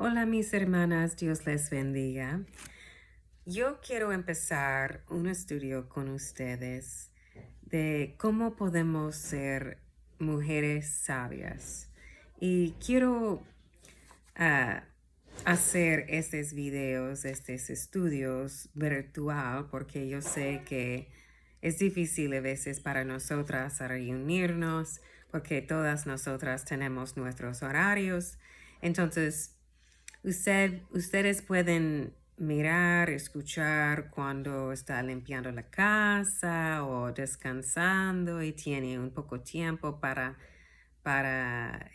Hola mis hermanas, Dios les bendiga. Yo quiero empezar un estudio con ustedes de cómo podemos ser mujeres sabias. Y quiero ah, hacer estos videos, estos estudios virtual, porque yo sé que es difícil a veces para nosotras reunirnos, porque todas nosotras tenemos nuestros horarios. Entonces, ustedes pueden mirar, escuchar cuando está limpiando la casa o descansando y tiene un poco tiempo para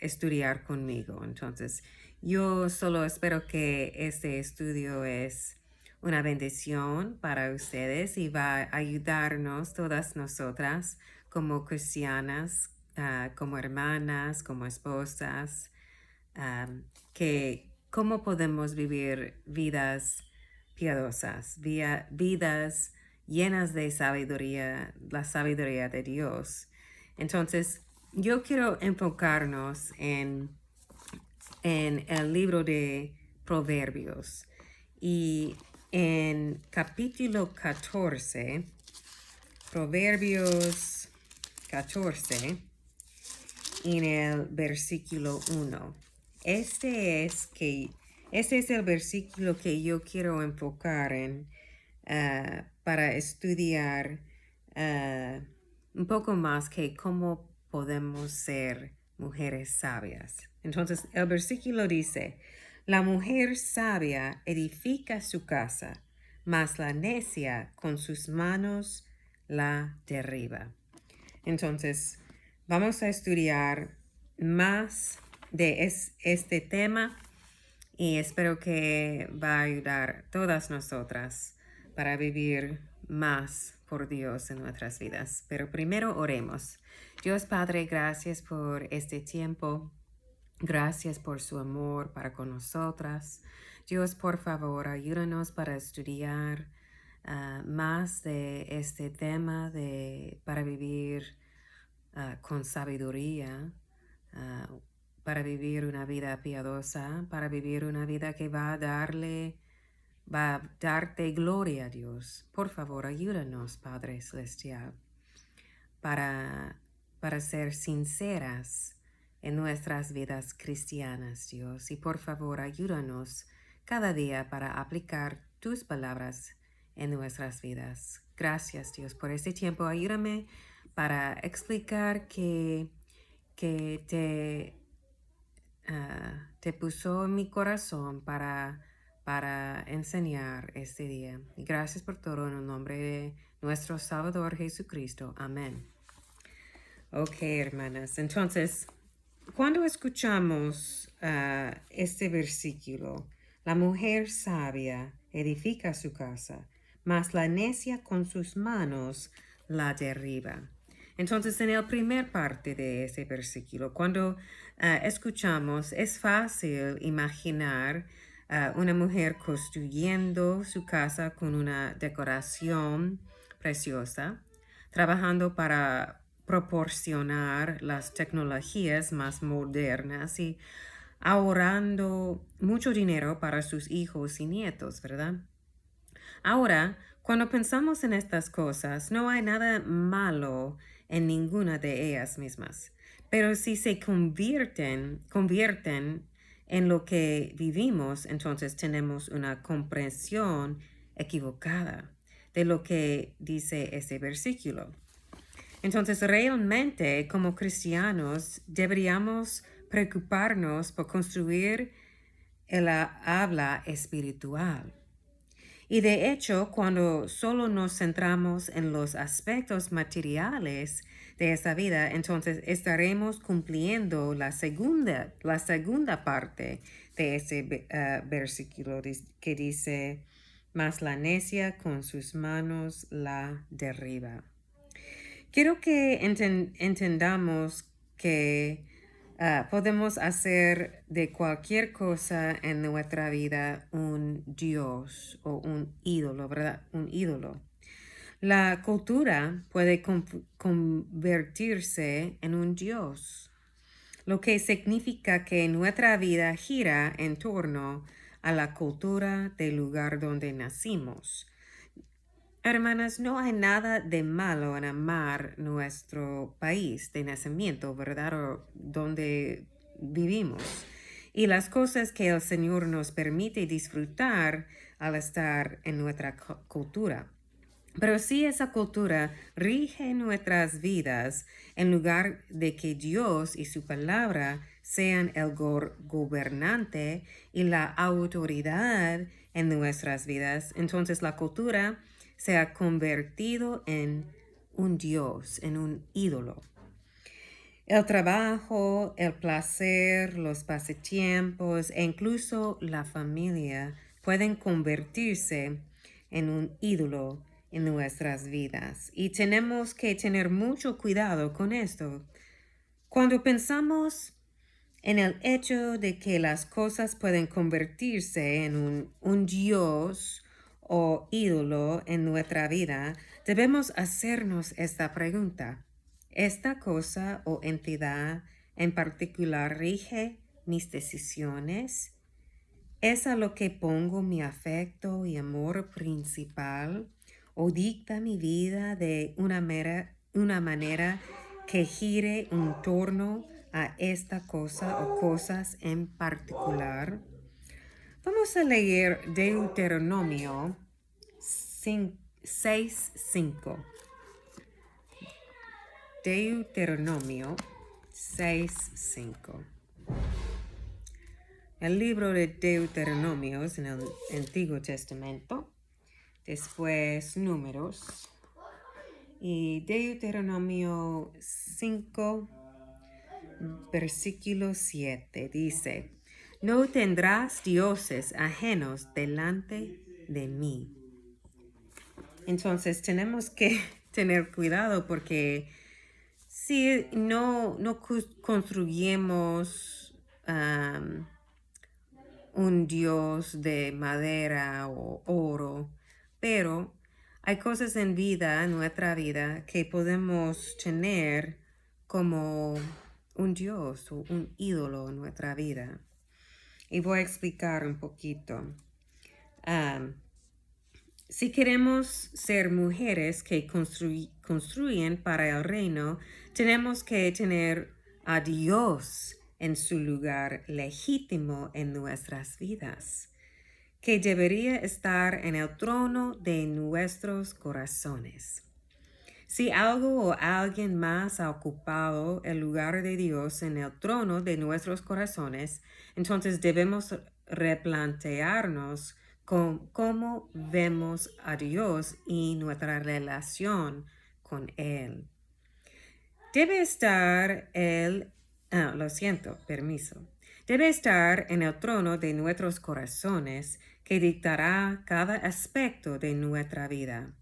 estudiar conmigo. Entonces, yo solo espero que este estudio es una bendición para ustedes y va a ayudarnos todas nosotras como cristianas, como hermanas, como esposas, que cómo podemos vivir vidas piadosas, vidas llenas de sabiduría, la sabiduría de Dios. Entonces, yo quiero enfocarnos en el libro de Proverbios y en capítulo 14, Proverbios 14, en el versículo 1. Este es el versículo que yo quiero enfocar en para estudiar ah, un poco más que cómo podemos ser mujeres sabias. Entonces, el versículo dice, la mujer sabia edifica su casa, mas la necia con sus manos la derriba. Entonces, vamos a estudiar más de este tema y espero que va a ayudar a todas nosotras para vivir más por Dios en nuestras vidas. Pero primero oremos. Dios Padre, gracias por este tiempo. Gracias por su amor para con nosotras. Dios, por favor, ayúdanos para estudiar más de este tema para vivir con sabiduría, ah, para vivir una vida piadosa, para vivir una vida que va a darte gloria a Dios. Por favor, ayúdanos, Padre Celestial, para, para ser sinceras en nuestras vidas cristianas, Dios. Y por favor, ayúdanos cada día para aplicar tus palabras en nuestras vidas. Gracias, Dios, por este tiempo. Ayúdame para explicar que te puso en mi corazón para enseñar este día. Y gracias por todo en el nombre de nuestro Salvador Jesucristo. Amén. Ok, hermanas. Entonces, cuando escuchamos este versículo, la mujer sabia edifica su casa, mas la necia con sus manos la derriba. Entonces, en la primera parte de ese versículo, cuando escuchamos, es fácil imaginar una mujer construyendo su casa con una decoración preciosa, trabajando para proporcionar las tecnologías más modernas y ahorrando mucho dinero para sus hijos y nietos, ¿verdad? Ahora, cuando pensamos en estas cosas, no hay nada malo en ninguna de ellas mismas. Pero si se convierten en lo que vivimos, entonces tenemos una comprensión equivocada de lo que dice ese versículo. Entonces, realmente, como cristianos, deberíamos preocuparnos por construir el habla espiritual. Y de hecho, cuando solo nos centramos en los aspectos materiales de esta vida, entonces estaremos cumpliendo la segunda parte de ese versículo que dice, mas la necia con sus manos la derriba. Quiero que entendamos que podemos hacer de cualquier cosa en nuestra vida un Dios o un ídolo, ¿verdad? Un ídolo. La cultura puede convertirse en un Dios. lo que significa que nuestra vida gira en torno a la cultura del lugar donde nacimos. Hermanas, no hay nada de malo en amar nuestro país de nacimiento, ¿verdad? O donde vivimos. Y las cosas que el Señor nos permite disfrutar al estar en nuestra cultura. Pero si esa cultura rige nuestras vidas, en lugar de que Dios y su palabra sean el gobernante y la autoridad en nuestras vidas, entonces la cultura se ha convertido en un Dios, en un ídolo. El trabajo, el placer, los pasatiempos e incluso la familia pueden convertirse en un ídolo en nuestras vidas. Y tenemos que tener mucho cuidado con esto. Cuando pensamos en el hecho de que las cosas pueden convertirse en un Dios o ídolo en nuestra vida, debemos hacernos esta pregunta. ¿Esta cosa o entidad en particular rige mis decisiones? ¿Es a lo que pongo mi afecto y amor principal? ¿O dicta mi vida de una manera que gire en torno a esta cosa o cosas en particular? Vamos a leer Deuteronomio 6:5. Deuteronomio 6:5. El libro de Deuteronomios en el Antiguo Testamento, después Números, y Deuteronomio 5, versículo 7 dice: No tendrás dioses ajenos delante de mí. Entonces tenemos que tener cuidado porque si no construyemos un Dios de madera o oro, pero hay cosas en nuestra vida, que podemos tener como un Dios o un ídolo en nuestra vida. Y voy a explicar un poquito. Si queremos ser mujeres que construyen para el reino, tenemos que tener a Dios en su lugar legítimo en nuestras vidas, que debería estar en el trono de nuestros corazones. Si algo o alguien más ha ocupado el lugar de Dios en el trono de nuestros corazones, entonces debemos replantearnos con cómo vemos a Dios y nuestra relación con Él. Debe estar Debe estar en el trono de nuestros corazones, que dictará cada aspecto de nuestra vida.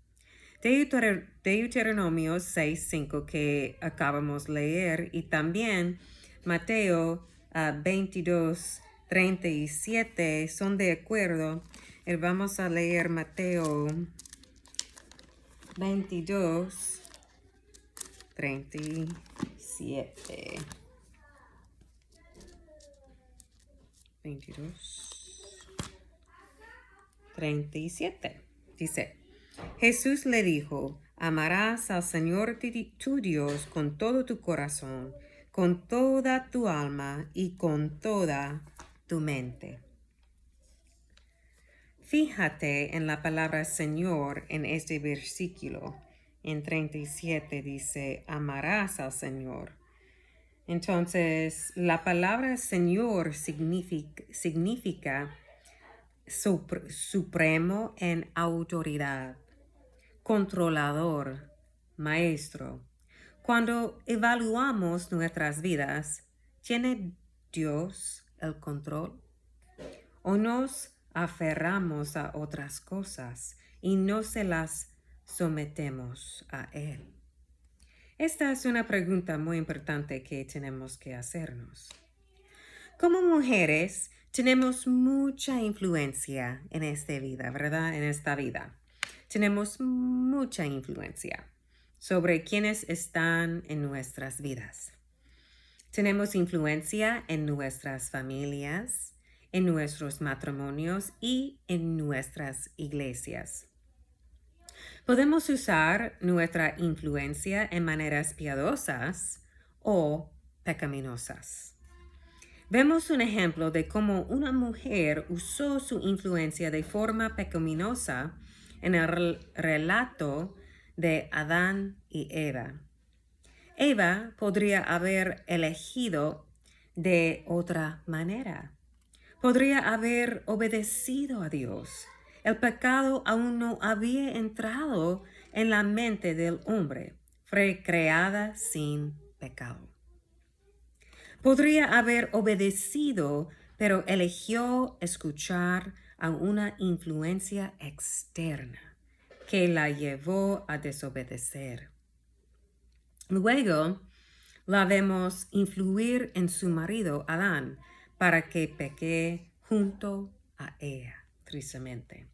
Deuteronomio 6:5 que acabamos de leer, y también Mateo 22:37 son de acuerdo. Vamos a leer Mateo 22:37. 22:37 dice: Jesús le dijo: Amarás al Señor tu Dios con todo tu corazón, con toda tu alma y con toda tu mente. Fíjate en la palabra Señor en este versículo. En 37 dice: amarás al Señor. Entonces, la palabra Señor significa supremo en autoridad, controlador, maestro. Cuando evaluamos nuestras vidas, ¿tiene Dios el control? ¿O nos aferramos a otras cosas y no se las sometemos a Él? Esta es una pregunta muy importante que tenemos que hacernos. Como mujeres, tenemos mucha influencia en esta vida, ¿verdad? En esta vida. Tenemos mucha influencia sobre quienes están en nuestras vidas. Tenemos influencia en nuestras familias, en nuestros matrimonios y en nuestras iglesias. Podemos usar nuestra influencia en maneras piadosas o pecaminosas. Vemos un ejemplo de cómo una mujer usó su influencia de forma pecaminosa en el relato de Adán y Eva. Eva podría haber elegido de otra manera. Podría haber obedecido a Dios. El pecado aún no había entrado en la mente del hombre. Fue creada sin pecado. Podría haber obedecido, pero eligió escuchar a una influencia externa que la llevó a desobedecer. Luego la vemos influir en su marido Adán para que peque junto a ella, tristemente.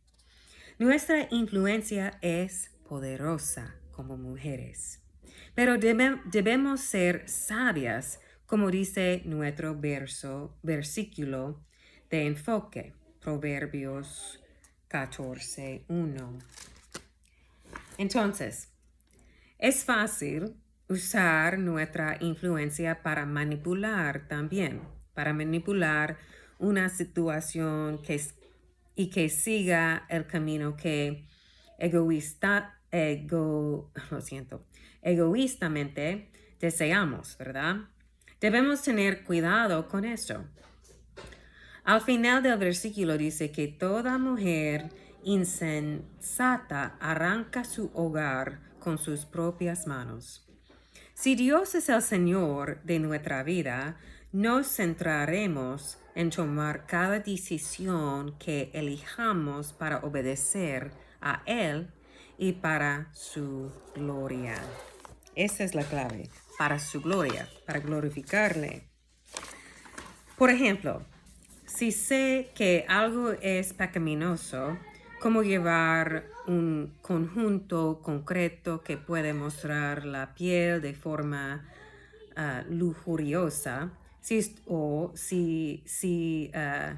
Nuestra influencia es poderosa como mujeres, pero debemos ser sabias, como dice nuestro versículo de enfoque, Proverbios 14:1. Entonces, es fácil usar nuestra influencia para manipular también, para manipular una situación y que siga el camino que egoístamente deseamos, ¿verdad? Debemos tener cuidado con esto. Al final del versículo dice que toda mujer insensata arranca su hogar con sus propias manos. Si Dios es el Señor de nuestra vida, nos centraremos en tomar cada decisión que elijamos para obedecer a Él y para su gloria. Esa es la clave, para su gloria, para glorificarle. Por ejemplo, si sé que algo es pecaminoso, como llevar un conjunto concreto que puede mostrar la piel de forma lujuriosa, si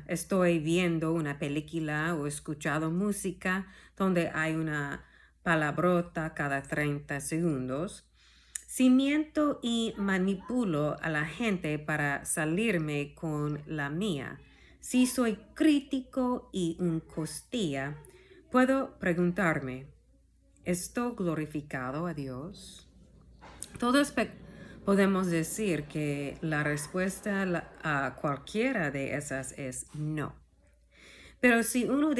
estoy viendo una película o escuchando música donde hay una palabrota cada 30 segundos, si miento y manipulo a la gente para salirme con la mía, si soy crítico y un costilla, puedo preguntarme, ¿esto glorificado a Dios? Todos podemos decir que la respuesta a cualquiera de esas es no. Pero si uno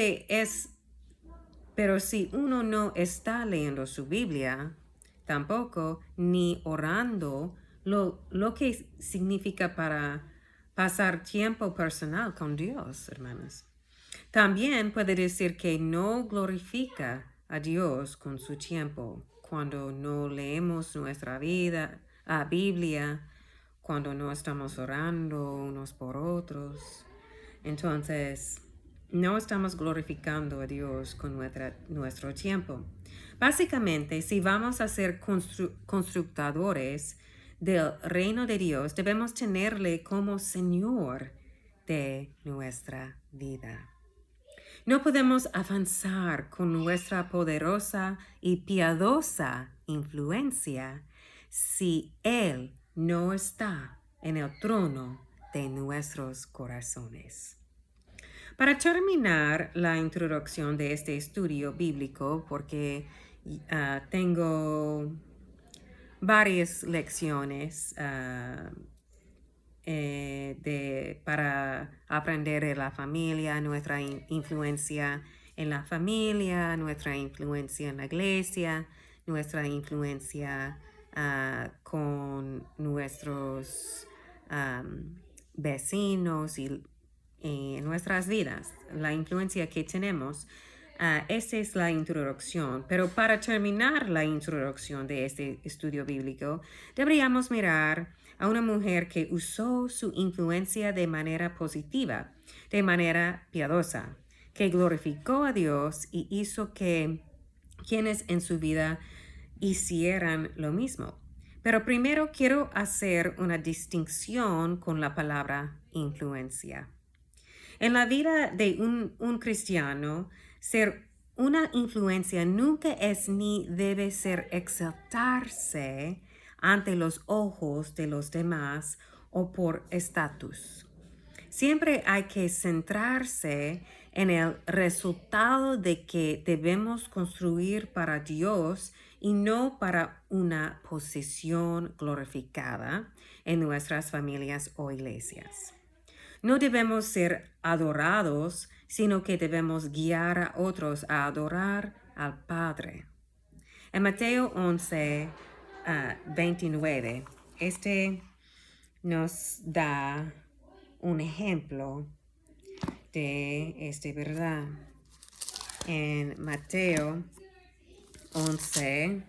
no está leyendo su Biblia, tampoco, ni orando, lo que significa para pasar tiempo personal con Dios, hermanos. También puede decir que no glorifica a Dios con su tiempo cuando no leemos nuestra Biblia, cuando no estamos orando unos por otros. Entonces, no estamos glorificando a Dios con nuestro tiempo. Básicamente, si vamos a ser constructores del reino de Dios, debemos tenerle como Señor de nuestra vida. No podemos avanzar con nuestra poderosa y piadosa influencia si Él no está en el trono de nuestros corazones. Para terminar la introducción de este estudio bíblico, porque tengo varias lecciones para aprender de la familia, nuestra influencia en la familia, nuestra influencia en la iglesia, nuestra influencia con nuestros vecinos y en nuestras vidas, la influencia que tenemos. Esta es la introducción, pero para terminar la introducción de este estudio bíblico, deberíamos mirar a una mujer que usó su influencia de manera positiva, de manera piadosa, que glorificó a Dios y hizo que quienes en su vida hicieran lo mismo. Pero primero quiero hacer una distinción con la palabra influencia. En la vida de un cristiano, ser una influencia nunca es ni debe ser exaltarse ante los ojos de los demás o por estatus. Siempre hay que centrarse en el resultado de que debemos construir para Dios y no para una posición glorificada en nuestras familias o iglesias. No debemos ser adorados, sino que debemos guiar a otros a adorar al Padre. En Mateo 11, 29, este nos da un ejemplo de esta verdad. En Mateo 11,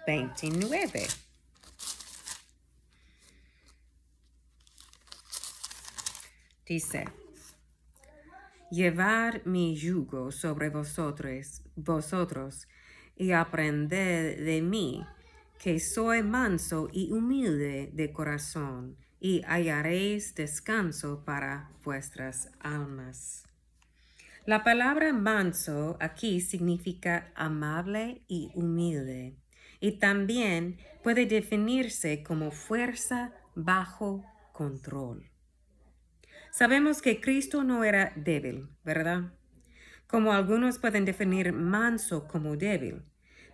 29. Dice, llevad mi yugo sobre vosotros y aprended de mí, que soy manso y humilde de corazón, y hallaréis descanso para vuestras almas. La palabra manso aquí significa amable y humilde, y también puede definirse como fuerza bajo control. Sabemos que Cristo no era débil, ¿verdad? Como algunos pueden definir manso como débil,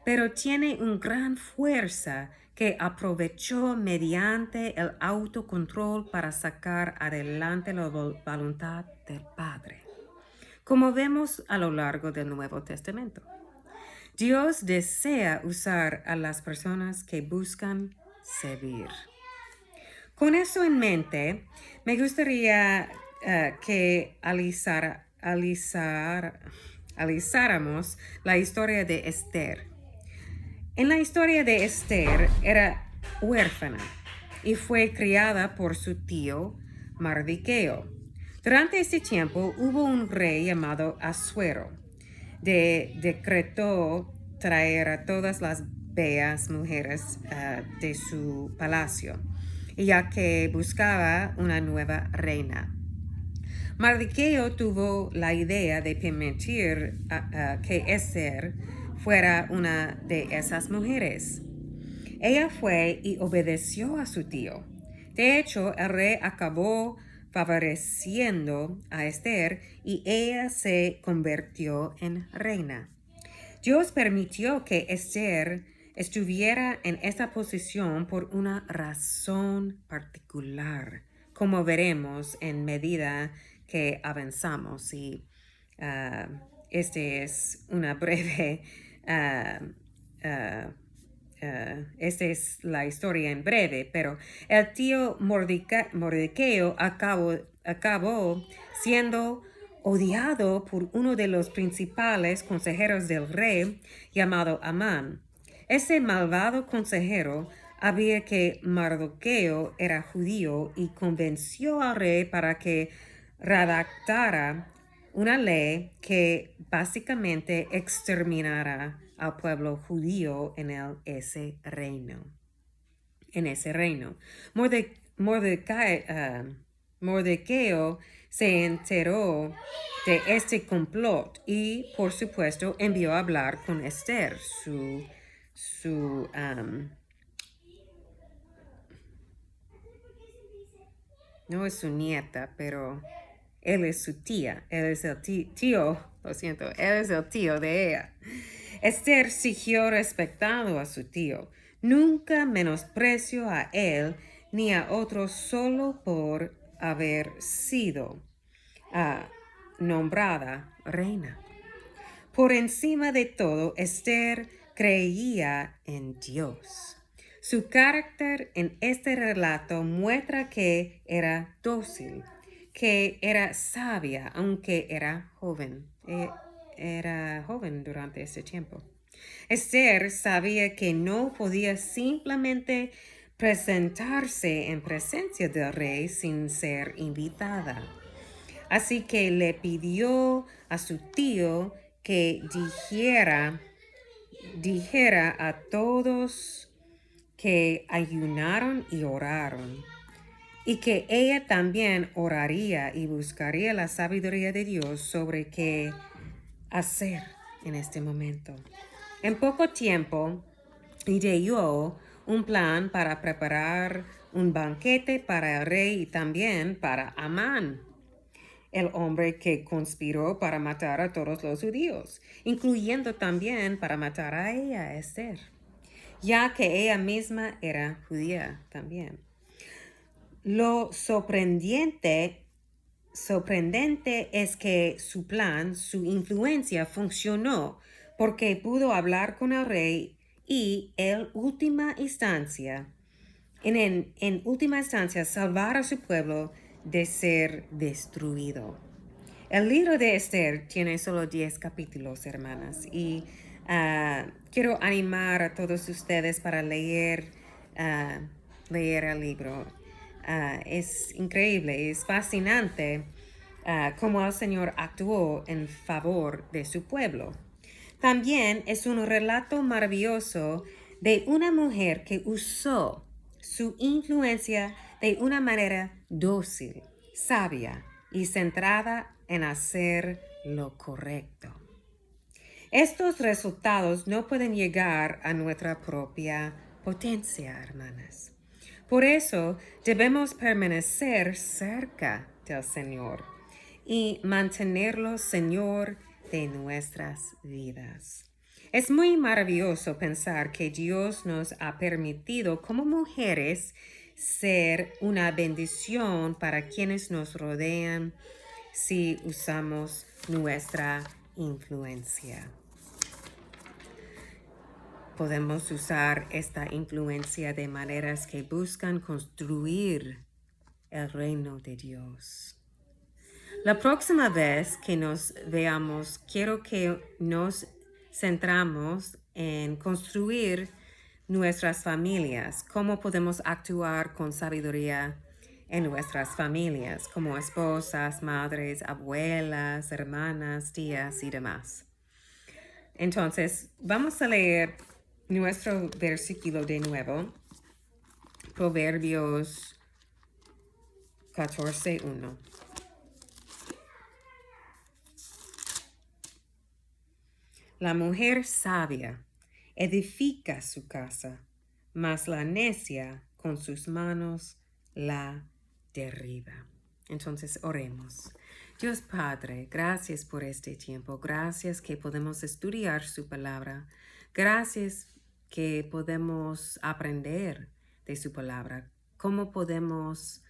pero tiene una gran fuerza que aprovechó mediante el autocontrol para sacar adelante la voluntad del Padre, como vemos a lo largo del Nuevo Testamento. Dios desea usar a las personas que buscan servir. Con eso en mente, me gustaría que alisáramos la historia de Esther. En la historia de Esther era huérfana y fue criada por su tío Mardoqueo. Durante ese tiempo hubo un rey llamado Asuero. Decretó traer a todas las bellas mujeres de su palacio, ya que buscaba una nueva reina. Mardoqueo tuvo la idea de permitir que Esther fuera una de esas mujeres. Ella fue y obedeció a su tío. De hecho, el rey acabó favoreciendo a Esther y ella se convirtió en reina. Dios permitió que Esther estuviera en esta posición por una razón particular, como veremos en medida que avanzamos. Y este es una breve esta es la historia en breve, pero el tío Mordequeo acabó siendo odiado por uno de los principales consejeros del rey, llamado Amán. Ese malvado consejero había que Mardoqueo era judío y convenció al rey para que redactara una ley que básicamente exterminara al pueblo judío en ese reino. Mordequeo se enteró de este complot y, por supuesto, envió a hablar con Esther, no es su nieta, pero él es su tía, él es el tío, lo siento, él es el tío de ella. Esther siguió respetando a su tío. Nunca menospreció a él ni a otros solo por haber sido nombrada reina. Por encima de todo, Esther creía en Dios. Su carácter en este relato muestra que era dócil, que era sabia, aunque era joven. Era joven durante ese tiempo. Esther sabía que no podía simplemente presentarse en presencia del rey sin ser invitada. Así que le pidió a su tío que dijera a todos que ayunaron y oraron, y que ella también oraría y buscaría la sabiduría de Dios sobre qué hacer en este momento. En poco tiempo, ideó un plan para preparar un banquete para el rey y también para Amán, el hombre que conspiró para matar a todos los judíos, incluyendo también para matar a ella, Esther, ya que ella misma era judía también. Lo sorprendente es que su plan, su influencia funcionó porque pudo hablar con el rey y en última instancia, en última instancia, salvar a su pueblo de ser destruido. El libro de Esther tiene solo 10 capítulos, hermanas, y quiero animar a todos ustedes para leer el libro. Es increíble, es fascinante cómo el Señor actuó en favor de su pueblo. También es un relato maravilloso de una mujer que usó su influencia de una manera dócil, sabia y centrada en hacer lo correcto. Estos resultados no pueden llegar a nuestra propia potencia, hermanas. Por eso debemos permanecer cerca del Señor y mantenerlo Señor de nuestras vidas. Es muy maravilloso pensar que Dios nos ha permitido como mujeres ser una bendición para quienes nos rodean si usamos nuestra influencia. Podemos usar esta influencia de maneras que buscan construir el reino de Dios. La próxima vez que nos veamos, quiero que nos centramos en construir nuestras familias, cómo podemos actuar con sabiduría en nuestras familias, como esposas, madres, abuelas, hermanas, tías y demás. Entonces, vamos a leer nuestro versículo de nuevo, Proverbios 14:1. La mujer sabia edifica su casa, mas la necia con sus manos la derriba. Entonces oremos. Dios Padre, gracias por este tiempo. Gracias que podemos estudiar su palabra. Gracias que podemos aprender de su palabra. Cómo podemos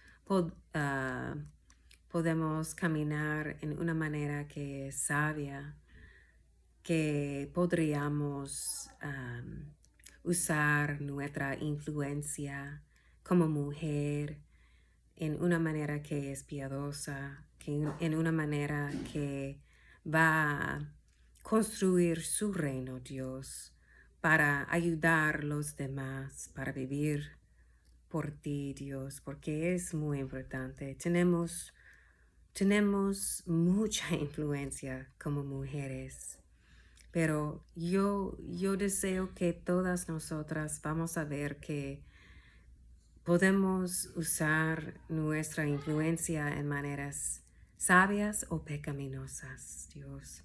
caminar en una manera que es sabia, que podríamos usar nuestra influencia como mujer en una manera que es piadosa, en una manera que va a construir su reino, Dios, para ayudar a los demás, para vivir por ti, Dios, porque es muy importante. Tenemos mucha influencia como mujeres. Pero yo deseo que todas nosotras vamos a ver que podemos usar nuestra influencia en maneras sabias o pecaminosas, Dios.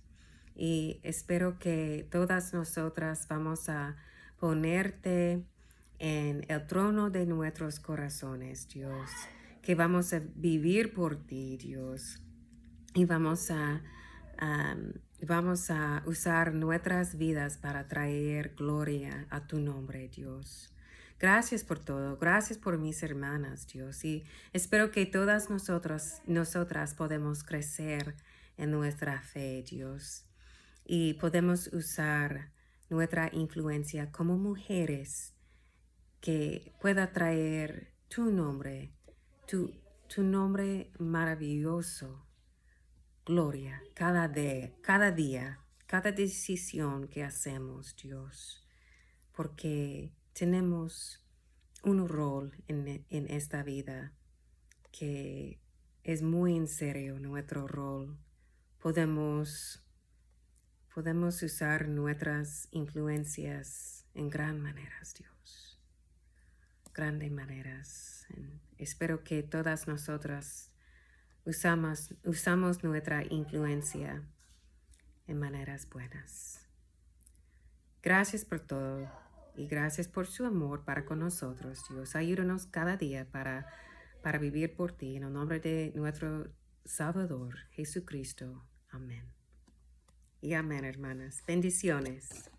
Y espero que todas nosotras vamos a ponerte en el trono de nuestros corazones, Dios. Que vamos a vivir por ti, Dios. Y vamos a usar nuestras vidas para traer gloria a tu nombre, Dios. Gracias por todo. Gracias por mis hermanas, Dios. Y espero que todas nosotras podemos crecer en nuestra fe, Dios. Y podemos usar nuestra influencia como mujeres que pueda traer tu nombre, tu nombre maravilloso. Gloria cada día, cada decisión que hacemos, Dios, porque tenemos un rol en esta vida que es muy en serio nuestro rol. Podemos usar nuestras influencias en gran maneras, Dios. grandes maneras. Espero que todas nosotras usamos nuestra influencia en maneras buenas. Gracias por todo y gracias por su amor para con nosotros. Dios, ayúdanos cada día para vivir por ti. En el nombre de nuestro Salvador, Jesucristo. Amén. Y amén, hermanas. Bendiciones.